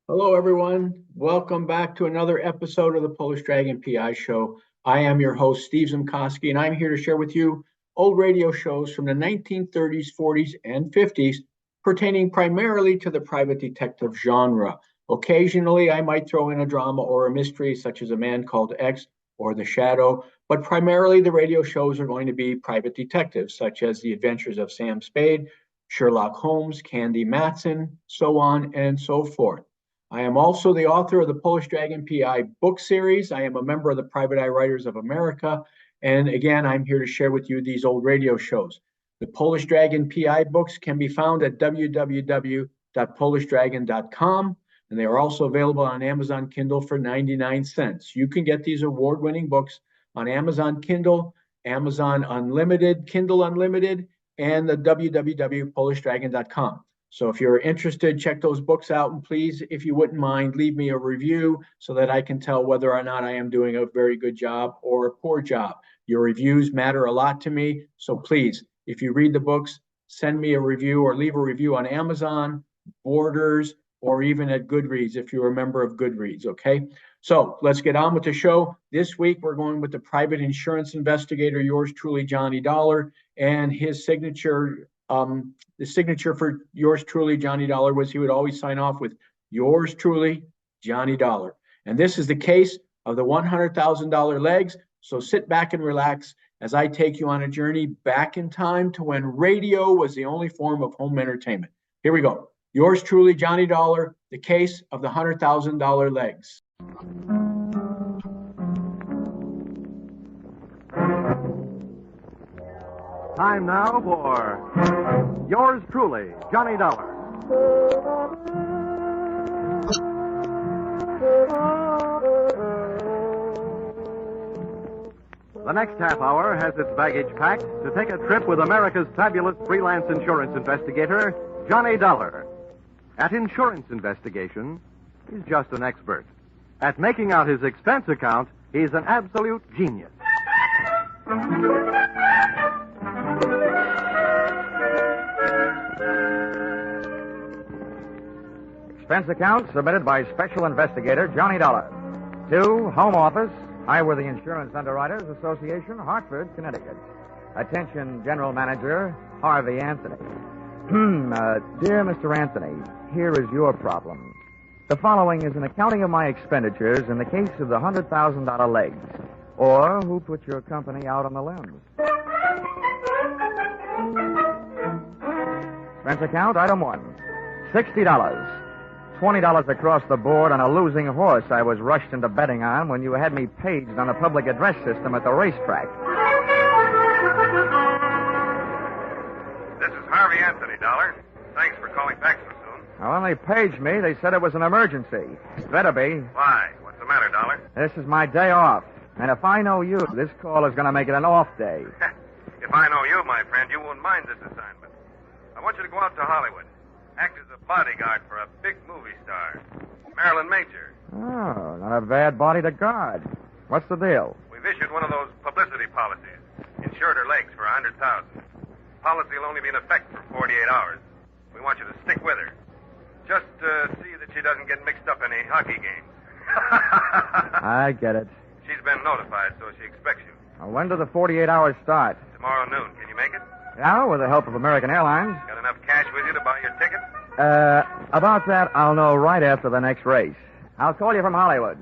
Hello, everyone. Welcome back to another episode of the Polish Dragon PI Show. I am your host, Steve Zimkowski, and I'm here to share with you old radio shows from the 1930s, 40s, and 50s pertaining primarily to the private detective genre. Occasionally, I might throw in a drama or a mystery, such as A Man Called X or The Shadow, but primarily the radio shows are going to be private detectives, such as The Adventures of Sam Spade, Sherlock Holmes, Candy Matson, so on and so forth. I am also the author of the Polish Dragon PI book series. I am a member of the Private Eye Writers of America. And again, I'm here to share with you these old radio shows. The Polish Dragon PI books can be found at www.polishdragon.com. And they are also available on Amazon Kindle for 99 cents. You can get these award winning books on Amazon Kindle, Amazon Unlimited, Kindle Unlimited, and the www.polishdragon.com. So if you're interested, check those books out. And please, if you wouldn't mind, leave me a review so that I can tell whether or not I am doing a very good job or a poor job. Your reviews matter a lot to me. So please, if you read the books, send me a review or leave a review on Amazon, Borders, or even at Goodreads if you're a member of Goodreads. Okay. So let's get on with the show. This week, we're going with the private insurance investigator, yours truly, Johnny Dollar, and his signature the signature for yours truly, Johnny Dollar, was he would always sign off with yours truly, Johnny Dollar. And this is the case of the $100,000 legs. So sit back and relax as I take you on a journey back in time to when radio was the only form of home entertainment. Here we go. Yours truly, Johnny Dollar, the case of the $100,000 legs. Time now for yours truly, Johnny Dollar. The next half hour has its baggage packed to take a trip with America's fabulous freelance insurance investigator, Johnny Dollar. At insurance investigation, he's just an expert. At making out his expense account, he's an absolute genius. Expense account submitted by Special Investigator Johnny Dollar. To Home Office, Highworthy Insurance Underwriters Association, Hartford, Connecticut. Attention, General Manager Harvey Anthony. Dear Mr. Anthony, here is your problem. The following is an accounting of my expenditures in the case of the $100,000 legs, or who put your company out on the limbs. Expense account, item 1, $60. $20 across the board on a losing horse I was rushed into betting on when you had me paged on a public address system at the racetrack. This is Harvey Anthony, Dollar. Thanks for calling back so soon. Now, when they paged me, they said it was an emergency. Better be. Why? What's the matter, Dollar? This is my day off. And if I know you, this call is going to make it an off day. If I know you, my friend, you won't mind this assignment. I want you to go out to Hollywood. Act as a bodyguard for a big movie star, Marilyn Major. Oh, not a bad body to guard. What's the deal? We've issued one of those publicity policies. Insured her legs for $100,000. Policy will only be in effect for 48 hours. We want you to stick with her. Just see that she doesn't get mixed up in any hockey games. I get it. She's been notified, so she expects you. Now, when do the 48 hours start? Tomorrow noon. Can you make it? Yeah, with the help of American Airlines. Got enough cash with you to buy your ticket? About that, I'll know right after the next race. I'll call you from Hollywood.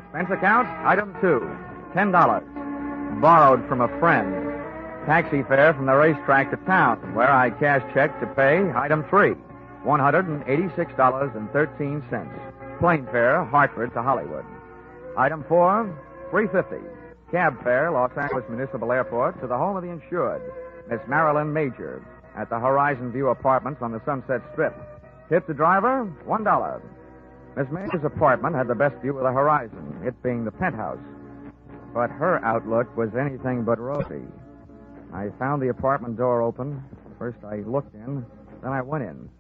Expense account, item 2, $10. Borrowed from a friend. Taxi fare from the racetrack to town, where I cash check to pay, item 3, $186.13. Plane fare, Hartford to Hollywood. Item 4, $350. Cab fare, Los Angeles Municipal Airport to the home of the insured, Miss Marilyn Major, at the Horizon View Apartments on the Sunset Strip. Tip the driver, $1. Miss Major's apartment had the best view of the horizon, it being the penthouse. But her outlook was anything but rosy. I found the apartment door open. First I looked in, then I went in.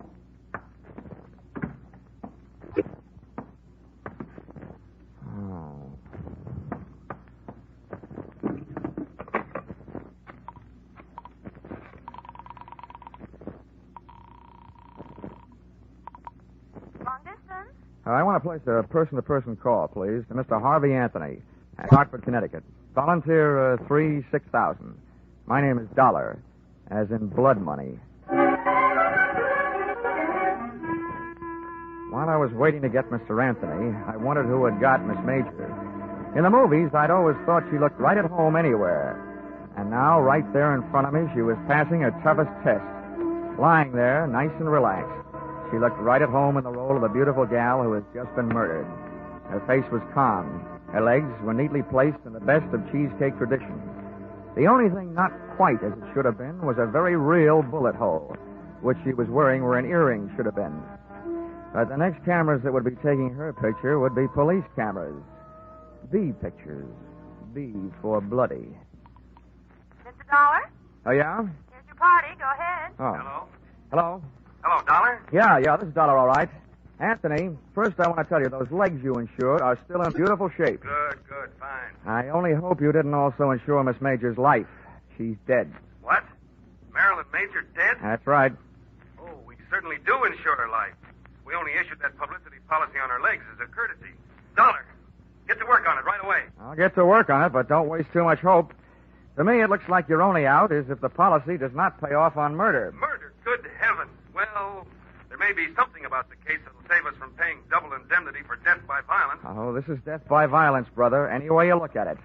I want to place a person-to-person call, please, to Mr. Harvey Anthony at Hartford, Connecticut. Volunteer 3-6000. My name is Dollar, as in blood money. While I was waiting to get Mr. Anthony, I wondered who had got Miss Major. In the movies, I'd always thought she looked right at home anywhere. And now, right there in front of me, she was passing her toughest test. Lying there, nice and relaxed. She looked right at home in the role of a beautiful gal who has just been murdered. Her face was calm. Her legs were neatly placed in the best of cheesecake tradition. The only thing not quite as it should have been was a very real bullet hole, which she was wearing where an earring should have been. But the next cameras that would be taking her picture would be police cameras. B pictures. B for bloody. Mr. Dollar? Oh, yeah? Here's your party. Go ahead. Oh. Hello? Hello? Hello, Dollar? Yeah, this is Dollar, all right. Anthony, first I want to tell you, those legs you insured are still in beautiful shape. Good, fine. I only hope you didn't also insure Miss Major's life. She's dead. What? Marilyn Major dead? That's right. Oh, we certainly do insure her life. We only issued that publicity policy on her legs as a courtesy. Dollar, get to work on it right away. I'll get to work on it, but don't waste too much hope. To me, it looks like your only out is if the policy does not pay off on murder. Murder? Good heavens. Well, there may be something about the case that'll save us from paying double indemnity for death by violence. Oh, this is death by violence, brother, any way you look at it.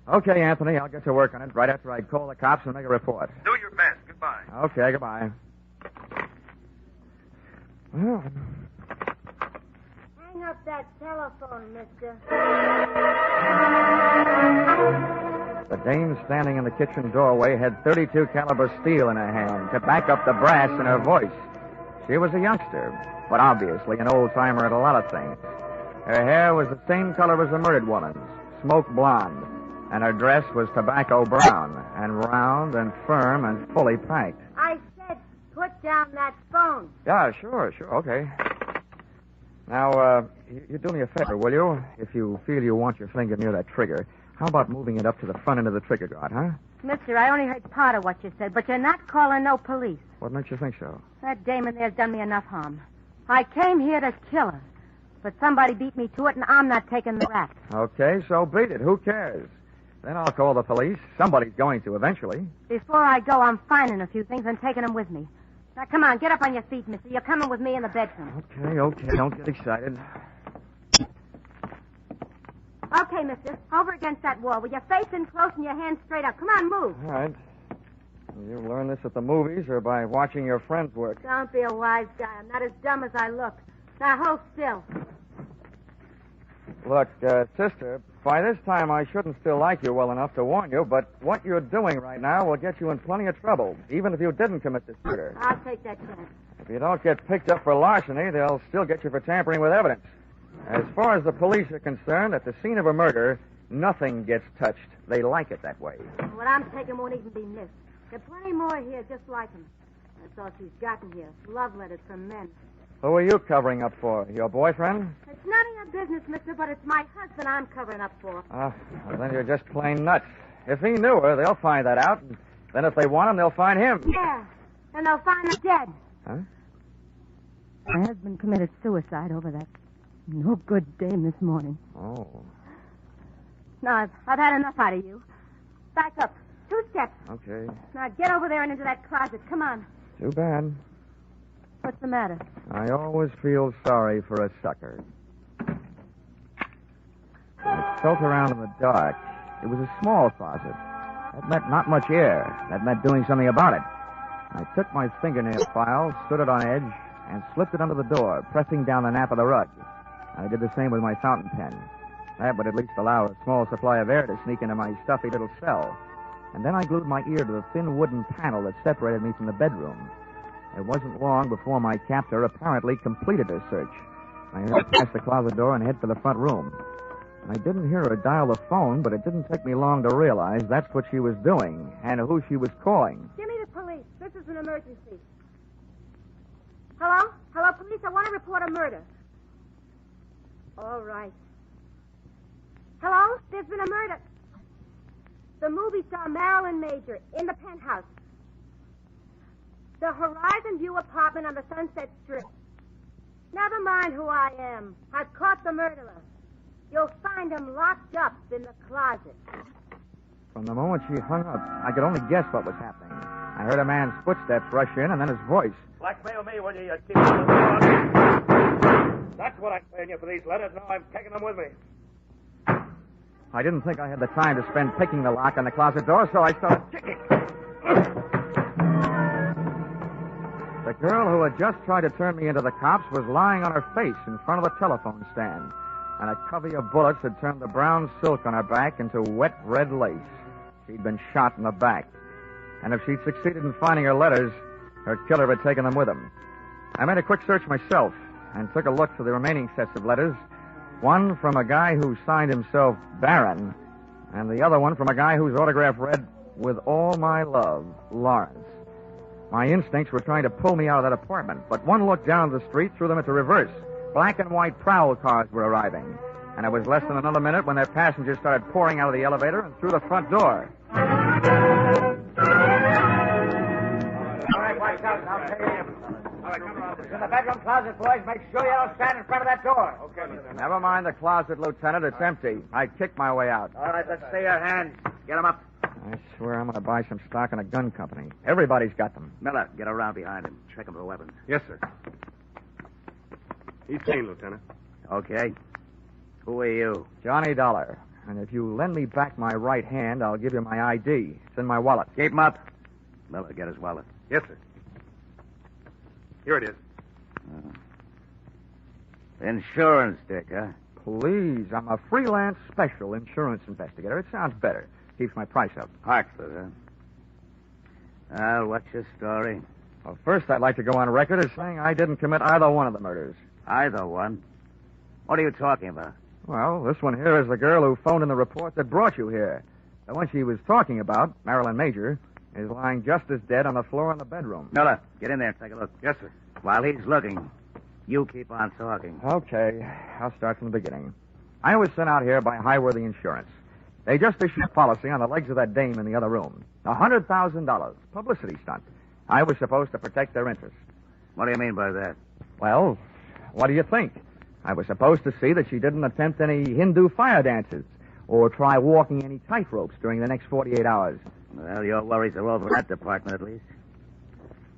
Okay, Anthony, I'll get to work on it right after I call the cops and make a report. Do your best. Goodbye. Okay, goodbye. Well, Hang up that telephone, mister. the dame standing in the kitchen doorway had .32 caliber steel in her hand to back up the brass in her voice. She was a youngster, but obviously an old-timer at a lot of things. Her hair was the same color as the murdered woman's, smoke blonde, and her dress was tobacco brown, and round and firm and fully packed. I said put down that phone. Yeah, sure, okay. Now, you do me a favor, will you? If you feel you want your finger near that trigger, how about moving it up to the front end of the trigger guard, huh? Mister, I only heard part of what you said, but you're not calling no police. What makes you think so? That dame in there's done me enough harm. I came here to kill her, but somebody beat me to it, and I'm not taking the rap. Okay, so beat it. Who cares? Then I'll call the police. Somebody's going to eventually. Before I go, I'm finding a few things and taking them with me. Now, come on, get up on your feet, mister. You're coming with me in the bedroom. Okay. Don't get excited. Okay, mister. Over against that wall with your face in close and your hands straight up. Come on, move. All right. You learn this at the movies or by watching your friends work? Don't be a wise guy. I'm not as dumb as I look. Now, hold still. Look, sister, by this time I shouldn't still like you well enough to warn you, but what you're doing right now will get you in plenty of trouble, even if you didn't commit this murder. I'll take that chance. If you don't get picked up for larceny, they'll still get you for tampering with evidence. As far as the police are concerned, at the scene of a murder, nothing gets touched. They like it that way. What I'm taking won't even be missed. There are plenty more here just like him. That's all she's gotten here. Love letters from men. Who are you covering up for? Your boyfriend? It's none of your business, mister, but it's my husband I'm covering up for. Well, then you're just plain nuts. If he knew her, they'll find that out. And then if they want him, they'll find him. Yeah, and they'll find him dead. Huh? My husband committed suicide over that no good dame this morning. Oh. No, I've had enough out of you. Back up. 2 steps. Okay. Now get over there and into that closet. Come on. Too bad. What's the matter? I always feel sorry for a sucker. I felt around in the dark. It was a small closet. That meant not much air. That meant doing something about it. I took my fingernail file, stood it on edge, and slipped it under the door, pressing down the nap of the rug. I did the same with my fountain pen. That would at least allow a small supply of air to sneak into my stuffy little cell. And then I glued my ear to the thin wooden panel that separated me from the bedroom. It wasn't long before my captor apparently completed her search. I heard her pass the closet door and head for the front room. I didn't hear her dial the phone, but it didn't take me long to realize that's what she was doing and who she was calling. Give me the police. This is an emergency. Hello? Hello, police. I want to report a murder. All right. Hello? There's been a murder. The movie star Marilyn Major in the penthouse. The Horizon View apartment on the Sunset Strip. Never mind who I am. I've caught the murderer. You'll find him locked up in the closet. From the moment she hung up, I could only guess what was happening. I heard a man's footsteps rush in, and then his voice. Blackmail me, will you keep That's what I'm paying you for these letters. Now I'm taking them with me. I didn't think I had the time to spend picking the lock on the closet door, so I started kicking. The girl who had just tried to turn me into the cops was lying on her face in front of the telephone stand, and a covey of bullets had turned the brown silk on her back into wet red lace. She'd been shot in the back, and if she'd succeeded in finding her letters, her killer had taken them with him. I made a quick search myself and took a look for the remaining sets of letters, one from a guy who signed himself Baron, and the other one from a guy whose autograph read, "With all my love, Lawrence." My instincts were trying to pull me out of that apartment, but one look down the street threw them into reverse. Black and white prowl cars were arriving, and it was less than another minute when their passengers started pouring out of the elevator and through the front door. All right, watch out. I'll take you. All right, come around. It's in the bedroom closet, boys. Make sure you don't stand in front of that door. Okay, Lieutenant. Never mind the closet, Lieutenant. It's empty. I kicked my way out. All right, let's see your hands. Get them up. I swear I'm going to buy some stock in a gun company. Everybody's got them. Miller, get around behind him. Check him for weapons. Yes, sir. He's clean, Lieutenant. Okay. Who are you? Johnny Dollar. And if you lend me back my right hand, I'll give you my ID. It's in my wallet. Keep him up. Miller, get his wallet. Yes, sir. Here it is. Insurance dick, huh? Please, I'm a freelance special insurance investigator. It sounds better. Keeps my price up. Hartford, huh? Well, what's your story? Well, first, I'd like to go on record as saying I didn't commit either one of the murders. Either one? What are you talking about? Well, this one here is the girl who phoned in the report that brought you here. The one she was talking about, Marilyn Major, is lying just as dead on the floor in the bedroom. Miller, get in there and take a look. Yes, sir. While he's looking, you keep on talking. Okay, I'll start from the beginning. I was sent out here by Highworthy Insurance. They just issued a policy on the legs of that dame in the other room. $100,000. Publicity stunt. I was supposed to protect their interests. What do you mean by that? Well, what do you think? I was supposed to see that she didn't attempt any Hindu fire dances or try walking any tightropes during the next 48 hours. Well, your worries are over in that department, at least.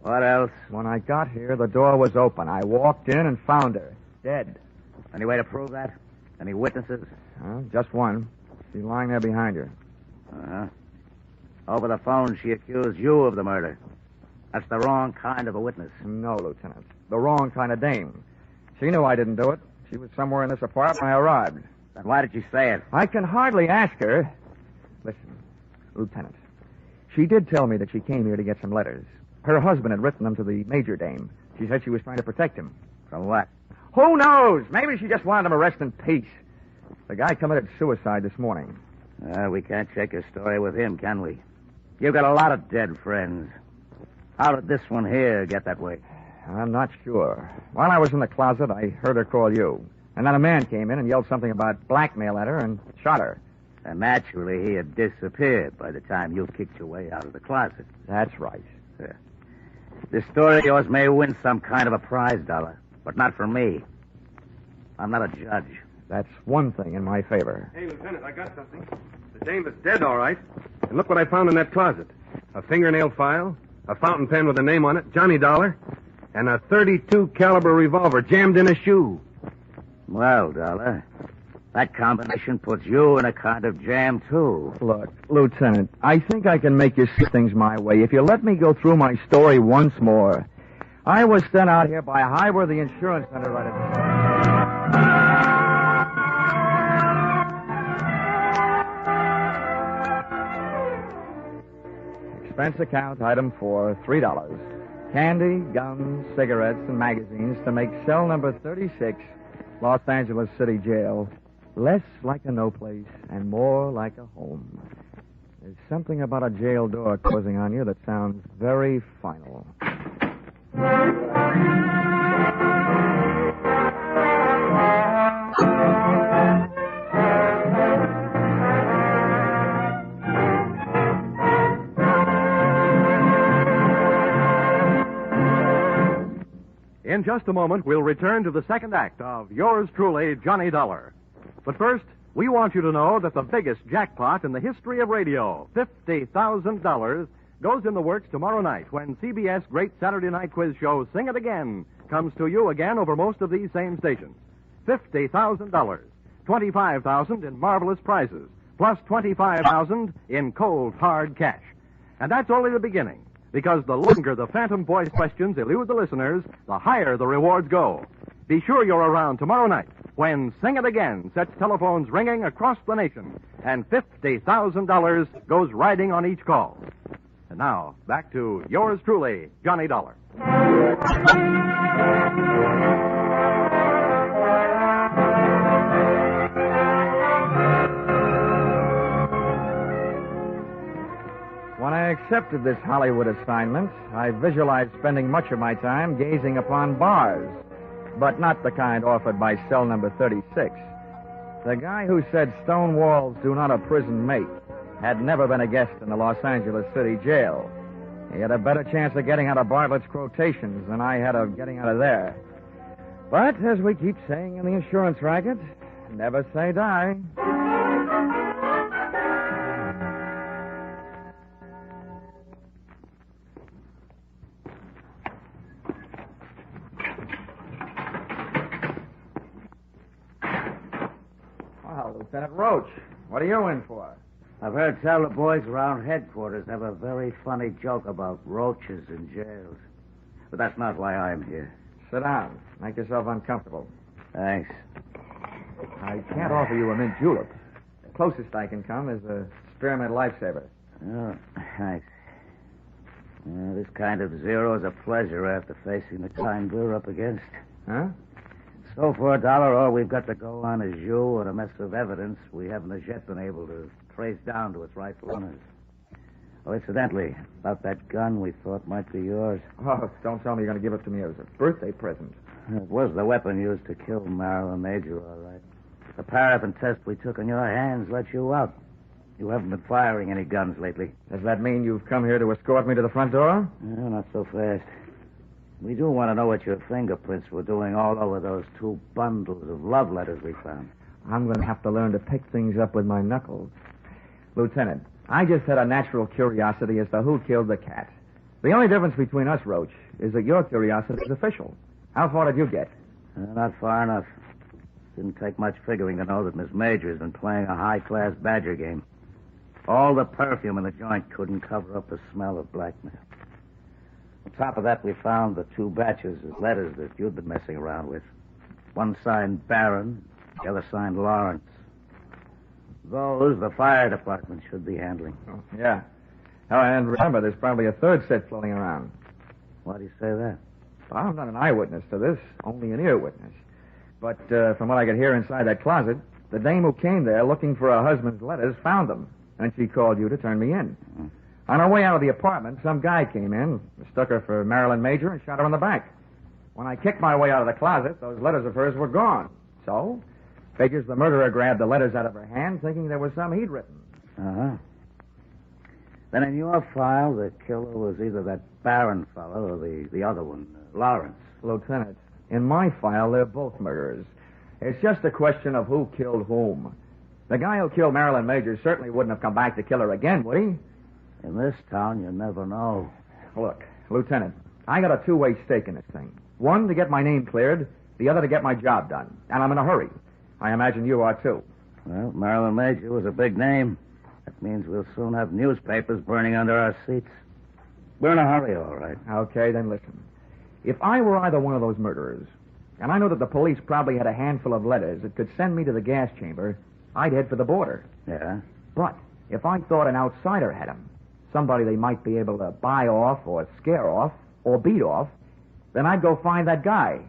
What else? When I got here, the door was open. I walked in and found her, dead. Any way to prove that? Any witnesses? Just one. She's lying there behind her. Uh-huh. Over the phone, she accused you of the murder. That's the wrong kind of a witness. No, Lieutenant. The wrong kind of dame. She knew I didn't do it. She was somewhere in this apartment when I arrived. Then why did you say it? I can hardly ask her. Listen, Lieutenant. She did tell me that she came here to get some letters. Her husband had written them to the Major dame. She said she was trying to protect him. From what? Who knows? Maybe she just wanted him arrested in peace. The guy committed suicide this morning. We can't check your story with him, can we? You've got a lot of dead friends. How did this one here get that way? I'm not sure. While I was in the closet, I heard her call you. And then a man came in and yelled something about blackmail at her and shot her. And naturally, he had disappeared by the time you kicked your way out of the closet. That's right. This story of yours may win some kind of a prize, Dollar, but not for me. I'm not a judge. That's one thing in my favor. Hey, Lieutenant, I got something. The dame is dead, all right. And look what I found in that closet. A fingernail file, a fountain pen with a name on it, Johnny Dollar, and a .32 caliber revolver jammed in a shoe. Well, Dollar, that combination puts you in a kind of jam, too. Look, Lieutenant, I think I can make you see things my way if you let me go through my story once more. I was sent out here by Highworthy Insurance Underwriters. Expense account, item 4, $3. Candy, gums, cigarettes, and magazines to make cell number 36, Los Angeles City Jail, less like a no place and more like a home. There's something about a jail door closing on you that sounds very final. In just a moment, we'll return to the second act of Yours Truly, Johnny Dollar. But first, we want you to know that the biggest jackpot in the history of radio, $50,000, goes in the works tomorrow night when CBS Great Saturday Night Quiz Show Sing It Again comes to you again over most of these same stations. $50,000, $25,000 in marvelous prizes, plus $25,000 in cold, hard cash. And that's only the beginning, because the longer the Phantom Voice questions elude the listeners, the higher the rewards go. Be sure you're around tomorrow night when Sing It Again sets telephones ringing across the nation and $50,000 goes riding on each call. And now, back to Yours Truly, Johnny Dollar. When I accepted this Hollywood assignment, I visualized spending much of my time gazing upon bars, but not the kind offered by cell number 36. The guy who said stone walls do not a prison make had never been a guest in the Los Angeles City jail. He had a better chance of getting out of Bartlett's quotations than I had of getting out of there. But, as we keep saying in the insurance racket, never say die. Well, Lieutenant Roach, what are you in for? I've heard tell the boys around headquarters have a very funny joke about roaches in jails. But that's not why I'm here. Sit down. Make yourself uncomfortable. Thanks. I can't offer you a mint julep. The closest I can come is a spearmint lifesaver. Oh, thanks. This kind of zero is a pleasure after facing the kind we're up against. Huh? So for $1, all we've got to go on is you and a mess of evidence we haven't as yet been able to trace down to its rightful owners. Oh, incidentally, about that gun we thought might be yours. Oh, don't tell me you're going to give it to me as a birthday present. It was the weapon used to kill Marilyn Major, all right. The paraffin test we took on your hands let you out. You haven't been firing any guns lately. Does that mean you've come here to escort me to the front door? No, not so fast. We do want to know what your fingerprints were doing all over those 2 bundles of love letters we found. I'm going to have to learn to pick things up with my knuckles. Lieutenant, I just had a natural curiosity as to who killed the cat. The only difference between us, Roach, is that your curiosity is official. How far did you get? Not far enough. Didn't take much figuring to know that Miss Major has been playing a high-class badger game. All the perfume in the joint couldn't cover up the smell of blackmail. On top of that, we found the 2 batches of letters that you'd been messing around with. One signed Barron, the other signed Lawrence. Those the fire department should be handling. Oh, yeah. Oh, and remember, there's probably a third set floating around. Why do you say that? Well, I'm not an eyewitness to this, only an ear witness. But from what I could hear inside that closet, the dame who came there looking for her husband's letters found them, and she called you to turn me in. Mm-hmm. On her way out of the apartment, some guy came in, mistook her for Marilyn Major, and shot her in the back. When I kicked my way out of the closet, those letters of hers were gone. So, figures the murderer grabbed the letters out of her hand, thinking there was some he'd written. Uh-huh. Then in your file, the killer was either that Barron fellow or the other one, Lawrence. Lieutenant, in my file, they're both murderers. It's just a question of who killed whom. The guy who killed Marilyn Major certainly wouldn't have come back to kill her again, would he? In this town, you never know. Look, Lieutenant, I got a 2-way stake in this thing. One, to get my name cleared. The other, to get my job done. And I'm in a hurry. I imagine you are, too. Well, Marilyn Major was a big name. That means we'll soon have newspapers burning under our seats. We're in a hurry, all right. Okay, then listen. If I were either one of those murderers, and I know that the police probably had a handful of letters that could send me to the gas chamber, I'd head for the border. Yeah? But if I thought an outsider had them, somebody they might be able to buy off or scare off or beat off, then I'd go find that guy.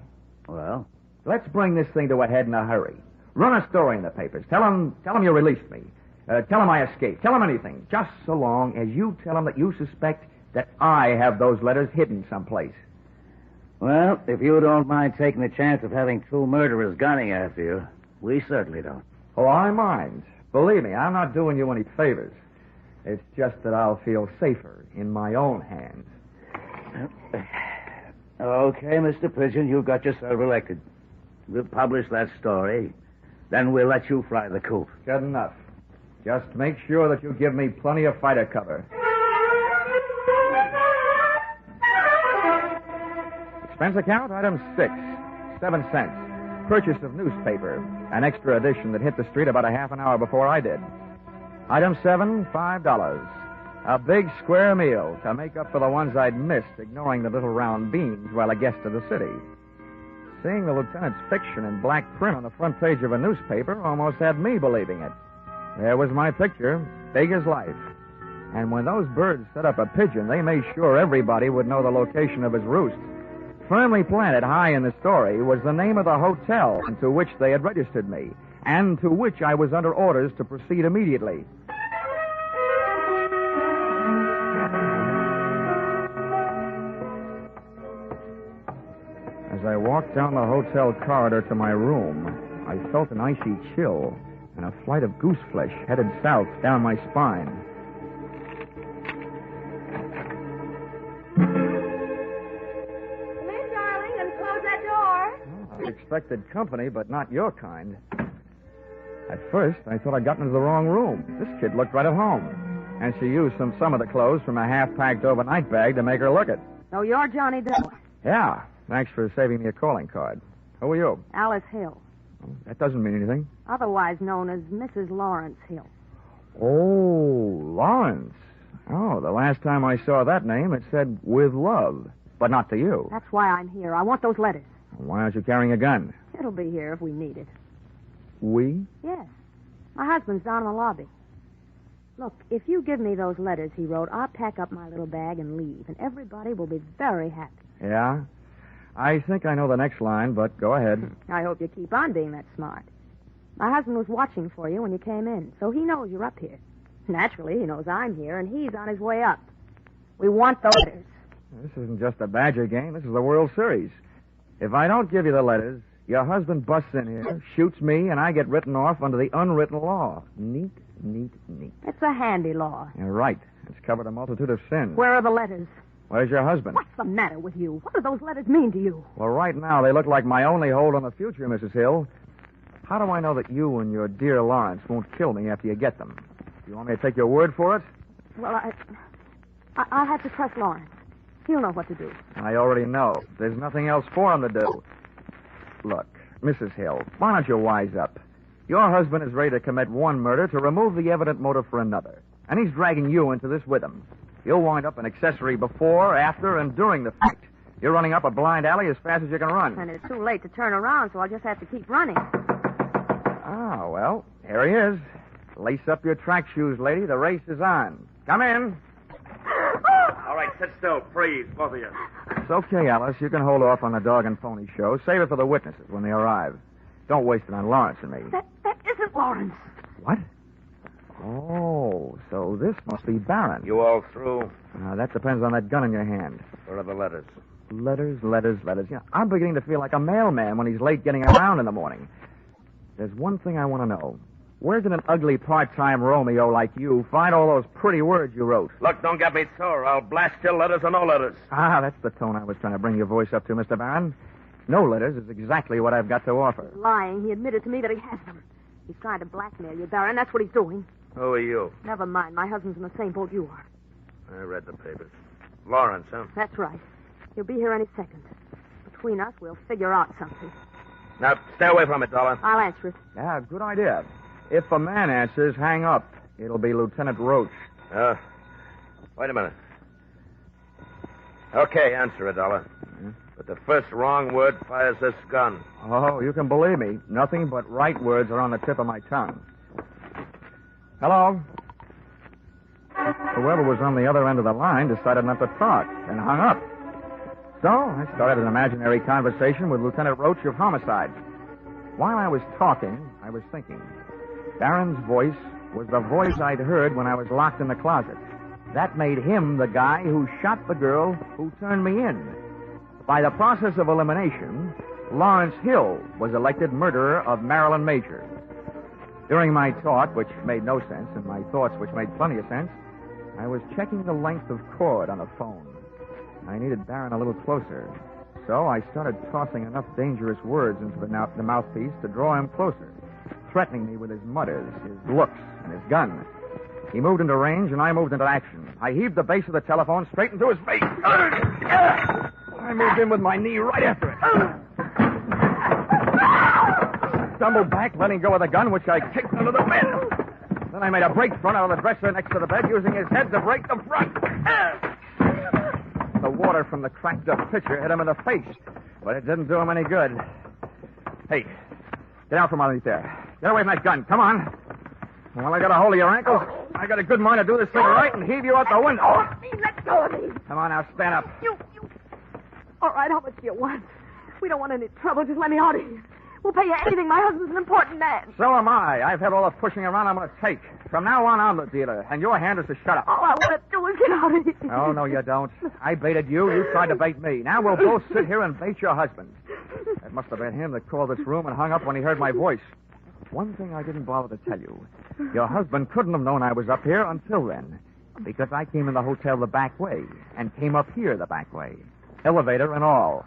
Well? Let's bring this thing to a head in a hurry. Run a story in the papers. Tell them you released me. Tell them I escaped. Tell them anything, just so long as you tell them that you suspect that I have those letters hidden someplace. Well, if you don't mind taking the chance of having 2 murderers gunning after you, we certainly don't. Oh, I mind. Believe me, I'm not doing you any favors. It's just that I'll feel safer in my own hands. Okay, Mr. Pigeon, you got yourself elected. We'll publish that story. Then we'll let you fly the coop. Good enough. Just make sure that you give me plenty of fighter cover. Expense account, item 6, 7 cents. Purchase of newspaper, an extra edition that hit the street about a half an hour before I did. Item 7, $5. A big square meal to make up for the ones I'd missed, ignoring the little round beans while a guest of the city. Seeing the lieutenant's fiction in black print on the front page of a newspaper almost had me believing it. There was my picture, big as life. And when those birds set up a pigeon, they made sure everybody would know the location of his roost. Firmly planted high in the story was the name of the hotel to which they had registered me, and to which I was under orders to proceed immediately. As I walked down the hotel corridor to my room, I felt an icy chill and a flight of goose flesh headed south down my spine. Come in, darling, and close that door. I expected company, but not your kind. At first, I thought I'd gotten into the wrong room. This kid looked right at home. And she used some of the clothes from a half-packed overnight bag to make her look it. So you're Johnny Dollar. Yeah, thanks for saving me a calling card. Who are you? Alice Hill, That doesn't mean anything. otherwise known as Mrs. Lawrence Hill. Oh, Lawrence. Oh, the last time I saw that name, it said with love, but not to you. That's why I'm here. I want those letters. Why aren't you carrying a gun? It'll be here if we need it. We? Yes. My husband's down in the lobby. Look, if you give me those letters he wrote, I'll pack up my little bag and leave, and everybody will be very happy. Yeah? I think I know the next line, but go ahead. I hope you keep on being that smart. My husband was watching for you when you came in, so he knows you're up here. Naturally, he knows I'm here, and he's on his way up. We want those letters. This isn't just a Badger game. This is the World Series. If I don't give you the letters, your husband busts in here, shoots me, and I get written off under the unwritten law. Neat, neat, neat. It's a handy law. You're right. It's covered a multitude of sins. Where are the letters? Where's your husband? What's the matter with you? What do those letters mean to you? Well, right now, they look like my only hold on the future, Mrs. Hill. How do I know that you and your dear Lawrence won't kill me after you get them? Do you want me to take your word for it? Well, I'll have to trust Lawrence. He'll know what to do. I already know. There's nothing else for him to do. Look, Mrs. Hill, why don't you wise up? Your husband is ready to commit one murder to remove the evident motive for another. And he's dragging you into this with him. You'll wind up an accessory before, after, and during the fact. You're running up a blind alley as fast as you can run. And it's too late to turn around, so I'll just have to keep running. Ah, well, here he is. Lace up your track shoes, lady. The race is on. Come in. All right, sit still. Freeze, both of you. It's okay, Alice. You can hold off on the dog and pony show. Save it for the witnesses when they arrive. Don't waste it on Lawrence and me. That isn't Lawrence. What? Oh, so this must be Barron. You all through? That depends on that gun in your hand. Where are the letters? Letters. Yeah, I'm beginning to feel like a mailman when he's late getting around in the morning. There's one thing I want to know. Where did an ugly part-time Romeo like you find all those pretty words you wrote? Look, don't get me sore. I'll blast your letters or no letters. That's the tone I was trying to bring your voice up to, Mr. Barron. No letters is exactly what I've got to offer. Lying. He admitted to me that he has them. He's trying to blackmail you, Barron. That's what he's doing. Who are you? Never mind. My husband's in the same boat you are. I read the papers. Lawrence, huh? That's right. He'll be here any second. Between us, we'll figure out something. Now, stay away from it, Dollar. I'll answer it. Yeah, good idea. If a man answers, hang up. It'll be Lieutenant Roach. Wait a minute. Okay, answer it, Dollar. But the first wrong word fires this gun. Oh, you can believe me. Nothing but right words are on the tip of my tongue. Hello? Whoever was on the other end of the line decided not to talk and hung up. So I started an imaginary conversation with Lieutenant Roach of Homicide. While I was talking, I was thinking. Barron's voice was the voice I'd heard when I was locked in the closet. That made him the guy who shot the girl who turned me in. By the process of elimination, Lawrence Hill was elected murderer of Marilyn Major. During my talk, which made no sense, and my thoughts, which made plenty of sense, I was checking the length of cord on the phone. I needed Barron a little closer. so, I started tossing enough dangerous words into the mouthpiece to draw him closer, threatening me with his mutters, his looks, and his gun. He moved into range, and I moved into action. I heaved the base of the telephone straight into his face. I moved in with my knee right after it. Stumbled back, letting go of the gun, which I kicked under the bed. Then I made a break front out of the dresser next to the bed, using his head to break the front. The water from the cracked-up pitcher hit him in the face, but it didn't do him any good. Hey, get out from underneath there. Get away from that gun. Come on. Well, I got a hold of your ankles. I got a good mind to do this thing right and heave you out the window. Let go of me. Come on now, stand up. You. All right, how much do you want? We don't want any trouble. Just let me out of here. We'll pay you anything. My husband's an important man. So am I. I've had all the pushing around I'm going to take. From now on, I'm the dealer, and your hand is to shut up. All I want to do is get out of here. Oh, no, you don't. I baited you. You tried to bait me. Now we'll both sit here and bait your husband. It must have been him that called this room and hung up when he heard my voice. One thing I didn't bother to tell you. Your husband couldn't have known I was up here until then, because I came in the hotel the back way and came up here the back way. Elevator and all.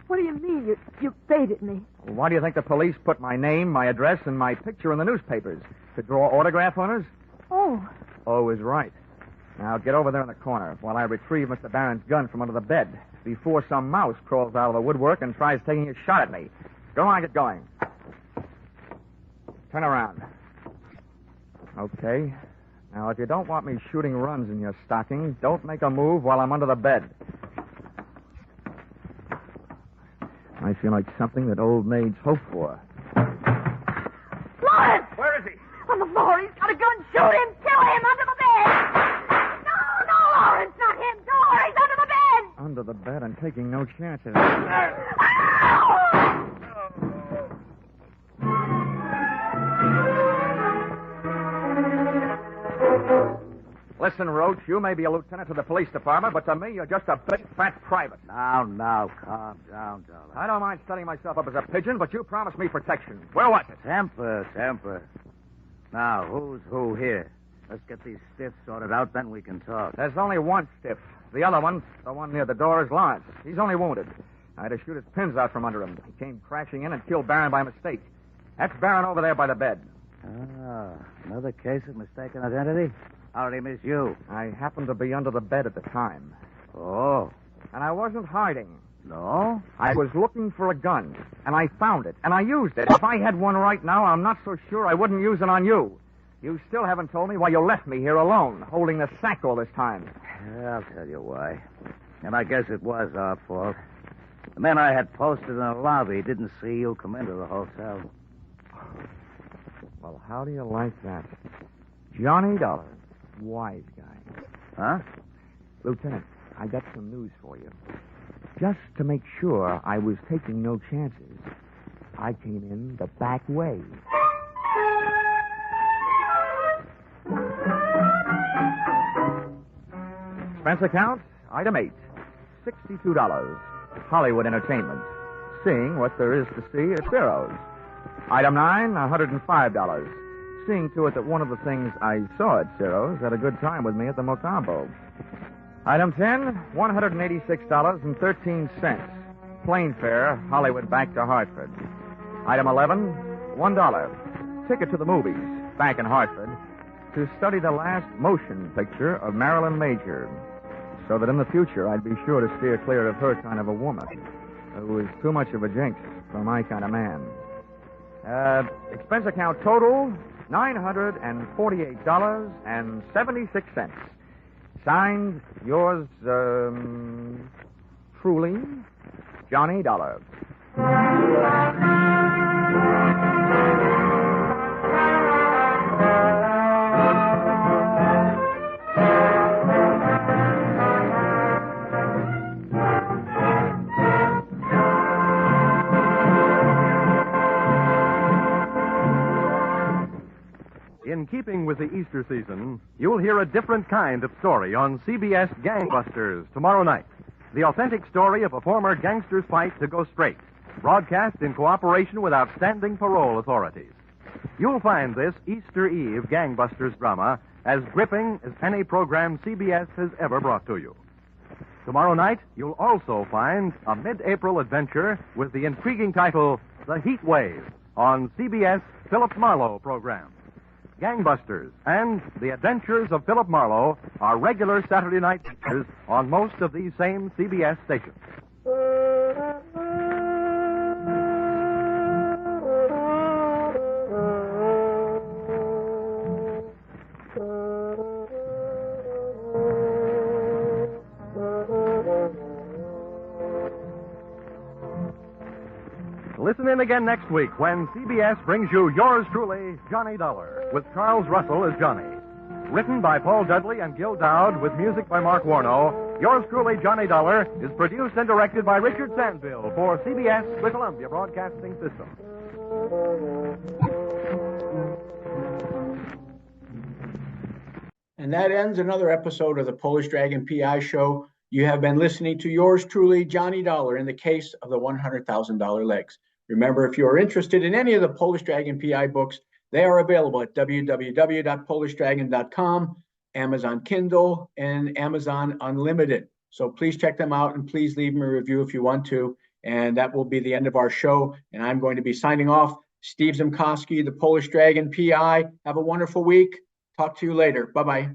What do you mean? You baited me? Why do you think the police put my name, my address, and my picture in the newspapers? To draw autograph hunters? Oh. Oh, is right. Now get over there in the corner while I retrieve Mr. Barron's gun from under the bed before some mouse crawls out of the woodwork and tries taking a shot at me. Go on, get going. Turn around. Okay. Now, if you don't want me shooting runs in your stocking, don't make a move while I'm under the bed. I feel like something that old maids hope for. Lawrence! Where is he? On the floor. He's got a gun. Shoot him. Kill him under the bed. No, Lawrence, not him. Don't worry. He's under the bed. Under the bed and taking no chances. Listen, Roach, you may be a lieutenant to the police department, but to me, you're just a big, fat private. Now, calm down, darling. I don't mind setting myself up as a pigeon, but you promised me protection. Where was it? Temper. Now, who's who here? Let's get these stiffs sorted out, then we can talk. There's only one stiff. The other one, the one near the door, is Lawrence. He's only wounded. I had to shoot his pins out from under him. He came crashing in and killed Barron by mistake. That's Barron over there by the bed. Ah, another case of mistaken identity? How did he miss you? I happened to be under the bed at the time. Oh. And I wasn't hiding. No? I was looking for a gun, and I found it, and I used it. If I had one right now, I'm not so sure I wouldn't use it on you. You still haven't told me why you left me here alone, holding the sack all this time. I'll tell you why. And I guess it was our fault. The men I had posted in the lobby didn't see you come into the hotel. Well, how do you like that? Johnny Dollar. Wise guy. Huh? Lieutenant, I got some news for you. Just to make sure I was taking no chances, I came in the back way. Expense account, item 8, $62. Hollywood Entertainment. Seeing what there is to see at Ciro's. Item 9, $105. Seeing to it that one of the things I saw at Ciro's had a good time with me at the Mocambo. Item 10, $186.13. Plane fare, Hollywood back to Hartford. Item 11, $1. Ticket to the movies, back in Hartford, to study the last motion picture of Marilyn Major, so that in the future I'd be sure to steer clear of her kind of a woman, who is too much of a jinx for my kind of man. Expense account total, $948.76. Signed, yours, truly, Johnny Dollar. In keeping with the Easter season, you'll hear a different kind of story on CBS Gangbusters tomorrow night. The authentic story of a former gangster's fight to go straight, broadcast in cooperation with outstanding parole authorities. You'll find this Easter Eve Gangbusters drama as gripping as any program CBS has ever brought to you. Tomorrow night, you'll also find a mid-April adventure with the intriguing title, The Heat Wave, on CBS Philip Marlowe program. Gangbusters and The Adventures of Philip Marlowe are regular Saturday night features on most of these same CBS stations. Listen in again next week when CBS brings you yours truly, Johnny Dollar, with Charles Russell as Johnny. Written by Paul Dudley and Gil Dowd with music by Mark Warno, yours truly, Johnny Dollar, is produced and directed by Richard Sandville for CBS, the Columbia Broadcasting System. And that ends another episode of the Polish Dragon PI Show. You have been listening to yours truly, Johnny Dollar, in the case of the $100,000 legs. Remember, if you are interested in any of the Polish Dragon PI books, they are available at www.polishdragon.com, Amazon Kindle, and Amazon Unlimited. So please check them out and please leave me a review if you want to. And that will be the end of our show. And I'm going to be signing off. Steve Zimkowski, the Polish Dragon PI. Have a wonderful week. Talk to you later. Bye-bye.